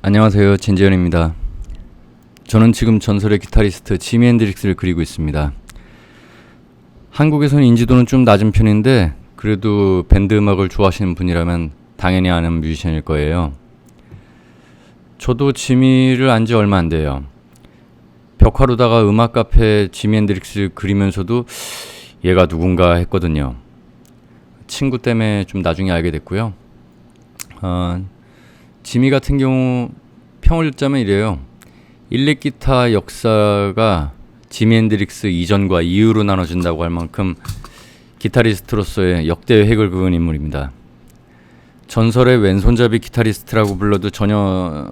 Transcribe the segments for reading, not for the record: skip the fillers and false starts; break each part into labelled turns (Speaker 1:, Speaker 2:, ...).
Speaker 1: 안녕하세요, 진지현입니다. 저는 지금 전설의 기타리스트 지미 핸드릭스를 그리고 있습니다. 한국에서는 인지도는 좀 낮은 편인데 그래도 밴드 음악을 좋아하시는 분이라면 당연히 아는 뮤지션일 거예요. 저도 지미를 안 지 얼마 안 돼요. 벽화로다가 음악 카페 지미 핸드릭스를 그리면서도 얘가 누군가 했거든요. 친구 때문에 좀 나중에 알게 됐고요. 지미 같은 경우 평을 듣자면 이래요. 일렉 기타 역사가 지미 핸드릭스 이전과 이후로 나눠진다고 할 만큼 기타리스트로서의 역대 획을 그은 인물입니다. 전설의 왼손잡이 기타리스트라고 불러도 전혀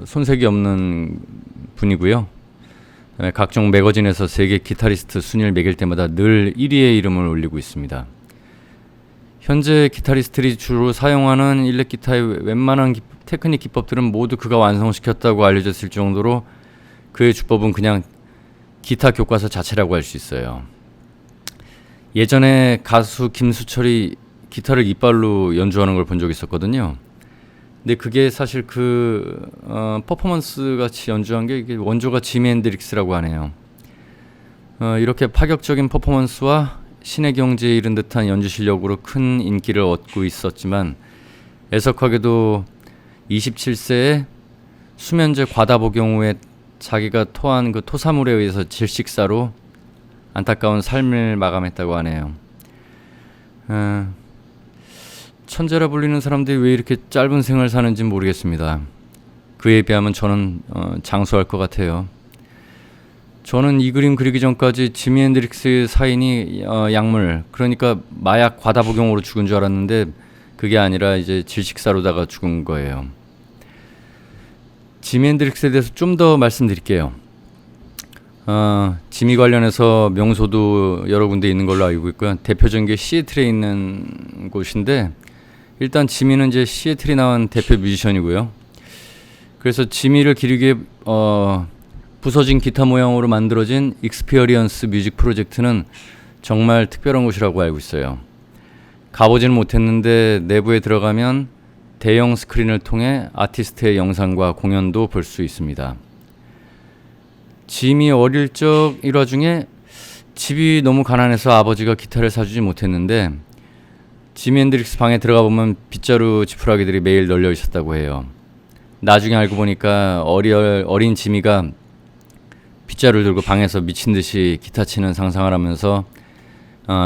Speaker 1: 손색이 없는 분이고요. 각종 매거진에서 세계 기타리스트 순위를 매길 때마다 늘 1위의 이름을 올리고 있습니다. 현재 기타리스트들이 주로 사용하는 일렉 기타의 웬만한 테크닉 기법들은 모두 그가 완성시켰다고 알려졌을 정도로 그의 주법은 그냥 기타 교과서 자체라고 할 수 있어요. 예전에 가수 김수철이 기타를 이빨로 연주하는 걸 본 적이 있었거든요. 근데 그게 사실 퍼포먼스 같이 연주한 게 이게 원조가 지미 핸드릭스라고 하네요. 이렇게 파격적인 퍼포먼스와 신의 경지에 이른 듯한 연주 실력으로 큰 인기를 얻고 있었지만 애석하게도 27세에 수면제 과다 복용 후에 자기가 토한 그 토사물에 의해서 질식사로 안타까운 삶을 마감했다고 하네요. 천재라 불리는 사람들이 왜 이렇게 짧은 생을 사는지 모르겠습니다. 그에 비하면 저는 장수할 것 같아요. 저는 이 그림 그리기 전까지 지미 핸드릭스의 사인이 약물, 그러니까 마약 과다 복용으로 죽은 줄 알았는데 그게 아니라 이제 질식사로다가 죽은 거예요. 지미 핸드릭스에 대해서 좀 더 말씀드릴게요. 지미 관련해서 명소도 여러 군데 있는 걸로 알고 있고요. 대표적인 게 시애틀에 있는 곳인데 일단 지미는 이제 시애틀이 나온 대표 뮤지션이고요. 그래서 지미를 기리기에 부서진 기타 모양으로 만들어진 익스피어리언스 뮤직 프로젝트는 정말 특별한 곳이라고 알고 있어요. 가보지는 못했는데 내부에 들어가면 대형 스크린을 통해 아티스트의 영상과 공연도 볼 수 있습니다. 지미 어릴 적 일화 중에 집이 너무 가난해서 아버지가 기타를 사주지 못했는데 지미 핸드릭스 방에 들어가 보면 빗자루 지푸라기들이 매일 널려 있었다고 해요. 나중에 알고 보니까 어린 지미가 빗자루를 들고 방에서 미친 듯이 기타 치는 상상을 하면서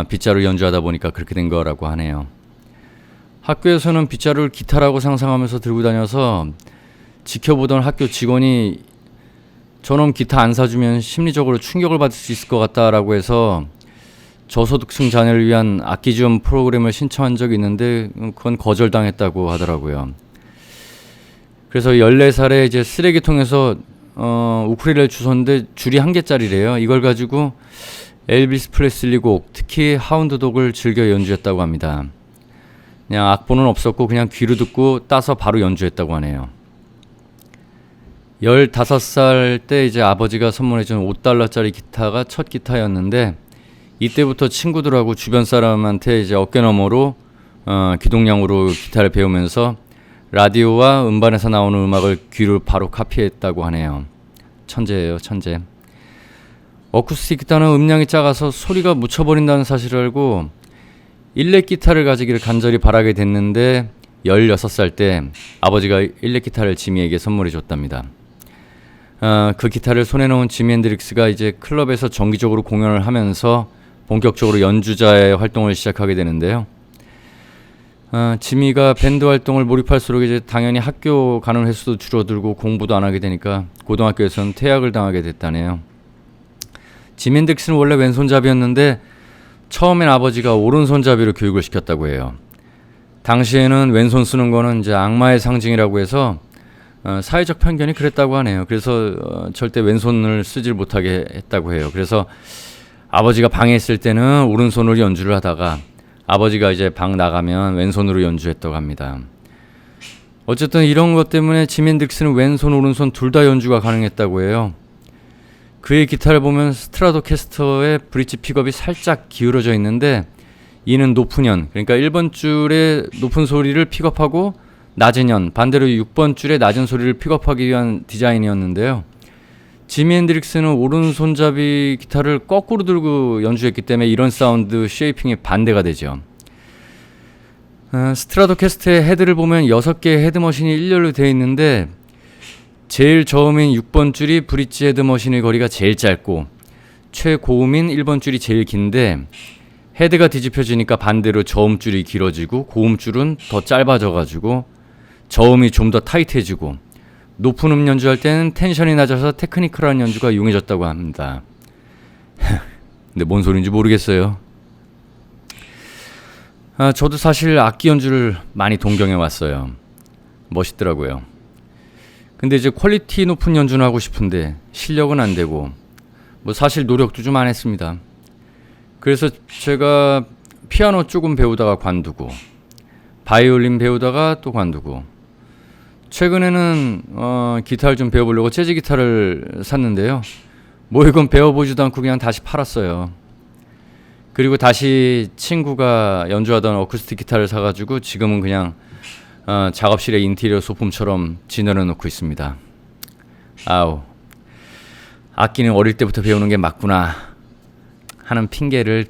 Speaker 1: 빗자루 연주하다 보니까 그렇게 된 거라고 하네요. 학교에서는 빗자루를 기타라고 상상하면서 들고 다녀서 지켜보던 학교 직원이 저놈 기타 안 사주면 심리적으로 충격을 받을 수 있을 것 같다라고 해서 저소득층 자녀를 위한 악기 지원 프로그램을 신청한 적이 있는데 그건 거절당했다고 하더라고요. 그래서 14살에 이제 쓰레기통에서 우쿨렐레를 주웠는데 줄이 1개짜리래요. 이걸 가지고 엘비스 프레슬리 곡, 특히 하운드 독을 즐겨 연주했다고 합니다. 그냥 악보는 없었고 그냥 귀로 듣고 따서 바로 연주했다고 하네요. 15살 때 이제 아버지가 선물해준 $5짜리 기타가 첫 기타였는데 이때부터 친구들하고 주변 사람한테 이제 어깨너머로 기동량으로 기타를 배우면서 라디오와 음반에서 나오는 음악을 귀로 바로 카피했다고 하네요. 천재예요, 천재. 어쿠스틱 기타는 음량이 작아서 소리가 묻혀버린다는 사실을 알고 일렉 기타를 가지기를 간절히 바라게 됐는데 16살 때 아버지가 일렉 기타를 지미에게 선물해 줬답니다. 그 기타를 손에 넣은 지미 핸드릭스가 이제 클럽에서 정기적으로 공연을 하면서 본격적으로 연주자의 활동을 시작하게 되는데요. 지미가 밴드 활동을 몰입할수록 이제 당연히 학교 가는 횟수도 줄어들고 공부도 안 하게 되니까 고등학교에서는 퇴학을 당하게 됐다네요. 지미 핸드릭스는 원래 왼손잡이였는데 처음엔 아버지가 오른손잡이로 교육을 시켰다고 해요. 당시에는 왼손 쓰는 거는 이제 악마의 상징이라고 해서 사회적 편견이 그랬다고 하네요. 그래서 절대 왼손을 쓰질 못하게 했다고 해요. 그래서 아버지가 방에 있을 때는 오른손으로 연주를 하다가 아버지가 이제 방 나가면 왼손으로 연주했다고 합니다. 어쨌든 이런 것 때문에 지미 핸드릭스는 왼손 오른손 둘 다 연주가 가능했다고 해요. 그의 기타를 보면 스트라토캐스터의 브릿지 픽업이 살짝 기울어져 있는데 이는 높은 현, 그러니까 1번 줄의 높은 소리를 픽업하고 낮은 연, 반대로 6번 줄의 낮은 소리를 픽업하기 위한 디자인이었는데요. 지미 핸드릭스는 오른손잡이 기타를 거꾸로 들고 연주했기 때문에 이런 사운드 쉐이핑이 반대가 되죠. 스트라토캐스트의 헤드를 보면 6개의 헤드머신이 일렬로 되어 있는데 제일 저음인 6번 줄이 브릿지 헤드머신의 거리가 제일 짧고 최고음인 1번 줄이 제일 긴데 헤드가 뒤집혀지니까 반대로 저음 줄이 길어지고 고음 줄은 더 짧아져가지고 저음이 좀 더 타이트해지고 높은 음 연주할 때는 텐션이 낮아서 테크니컬한 연주가 용해졌다고 합니다. 근데 뭔 소린지 모르겠어요. 저도 사실 악기 연주를 많이 동경해 왔어요. 멋있더라고요. 근데 이제 퀄리티 높은 연주는 하고 싶은데 실력은 안 되고 뭐 사실 노력도 좀 안 했습니다. 그래서 제가 피아노 조금 배우다가 관두고 바이올린 배우다가 또 관두고 최근에는 기타를 좀 배워보려고 재즈 기타를 샀는데요. 뭐 이건 배워보지도 않고 그냥 다시 팔았어요. 그리고 다시 친구가 연주하던 어쿠스틱 기타를 사가지고 지금은 그냥 작업실의 인테리어 소품처럼 지내려 놓고 있습니다. 아우, 악기는 어릴 때부터 배우는 게 맞구나 하는 핑계를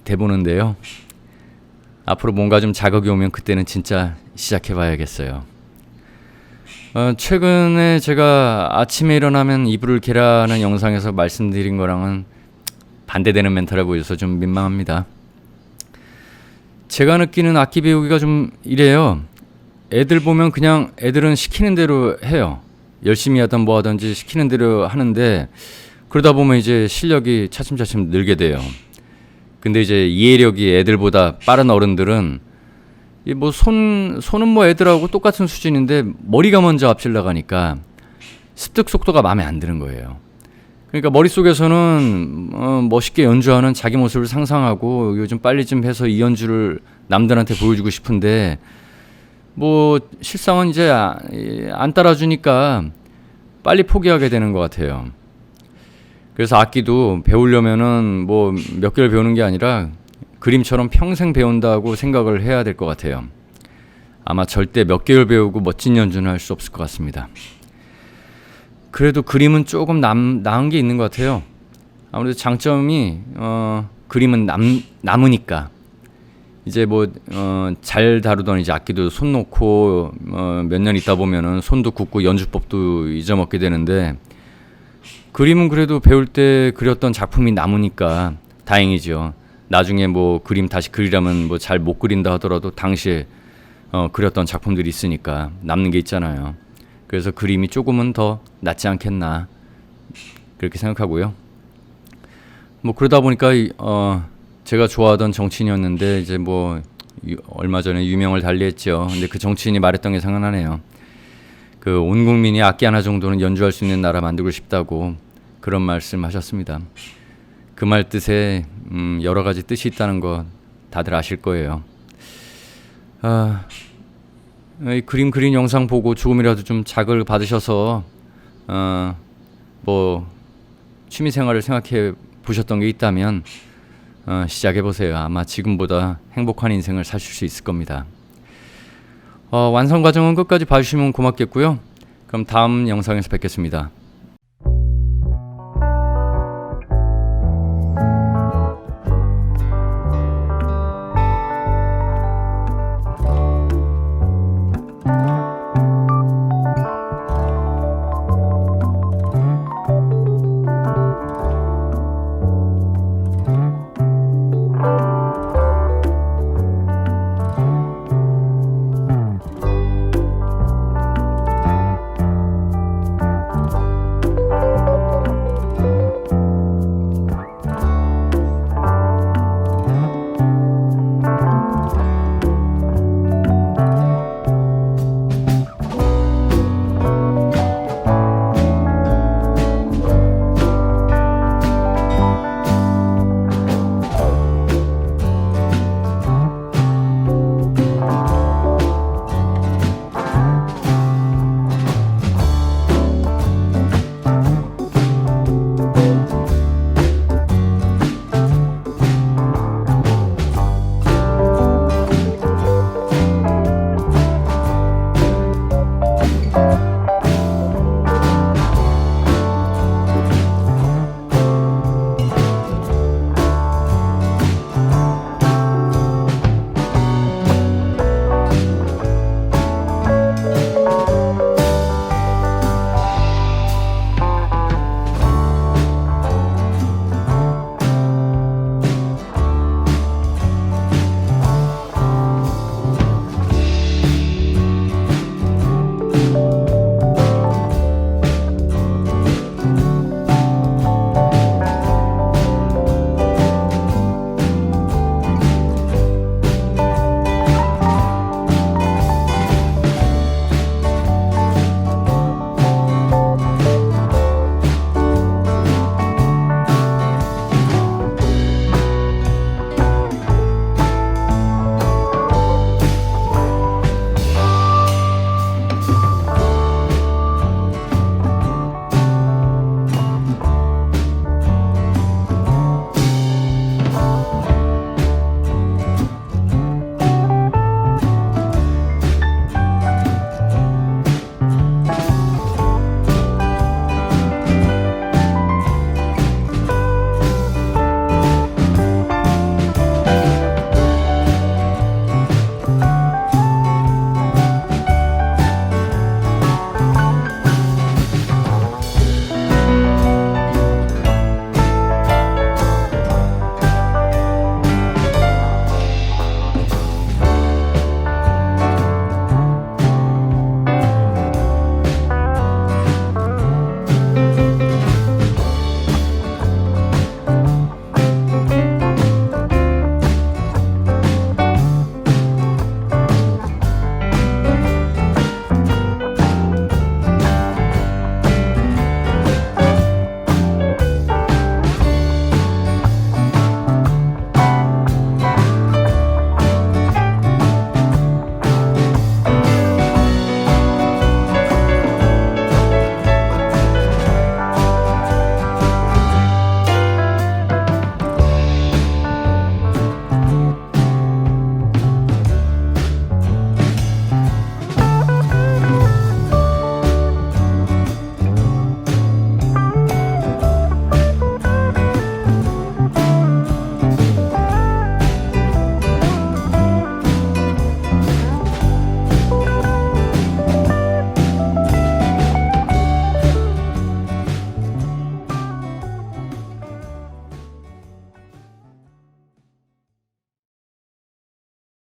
Speaker 1: 대보는데요. 앞으로 뭔가 좀 자극이 오면 그때는 진짜 시작해봐야겠어요. 최근에 제가 아침에 일어나면 이불을 개라는 영상에서 말씀드린 거랑은 반대되는 멘트라 보여서 좀 민망합니다. 제가 느끼는 악기 배우기가 좀 이래요. 애들 보면 그냥 애들은 시키는 대로 해요. 열심히 하든 뭐 하든지 시키는 대로 하는데 그러다 보면 이제 실력이 차츰차츰 늘게 돼요. 근데 이제 이해력이 애들보다 빠른 어른들은 뭐 손은 뭐 애들하고 똑같은 수준인데 머리가 먼저 앞질 나가니까 습득 속도가 마음에 안 드는 거예요. 그러니까 머릿속에서는 멋있게 연주하는 자기 모습을 상상하고 요즘 빨리 좀 해서 이 연주를 남들한테 보여주고 싶은데 뭐 실상은 이제 안 따라주니까 빨리 포기하게 되는 것 같아요. 그래서 악기도 배우려면은 뭐 몇 개월 배우는 게 아니라 그림처럼 평생 배운다고 생각을 해야 될 것 같아요. 아마 절대 몇 개월 배우고 멋진 연주는 할 수 없을 것 같습니다. 그래도 그림은 조금 나은 게 있는 것 같아요. 아무래도 장점이 그림은 남으니까 이제 뭐 잘 다루던 이제 악기도 손 놓고 몇 년 있다 보면은 손도 굳고 연주법도 잊어먹게 되는데 그림은 그래도 배울 때 그렸던 작품이 남으니까 다행이죠. 나중에 뭐 그림 다시 그리려면 뭐 잘 못 그린다 하더라도 당시에 그렸던 작품들이 있으니까 남는 게 있잖아요. 그래서 그림이 조금은 더 낫지 않겠나 그렇게 생각하고요. 뭐 그러다 보니까 제가 좋아하던 정치인이었는데 이제 뭐 얼마 전에 유명을 달리했죠. 근데 그 정치인이 말했던 게 생각나네요. 그 온 국민이 악기 하나 정도는 연주할 수 있는 나라 만들고 싶다고 그런 말씀하셨습니다. 그 말 뜻에 여러 가지 뜻이 있다는 거 다들 아실 거예요. 이 그림 그린 영상 보고 조금이라도 좀 자극을 받으셔서 뭐 취미 생활을 생각해 보셨던 게 있다면 시작해 보세요. 아마 지금보다 행복한 인생을 사실 수 있을 겁니다. 완성 과정은 끝까지 봐주시면 고맙겠고요. 그럼 다음 영상에서 뵙겠습니다.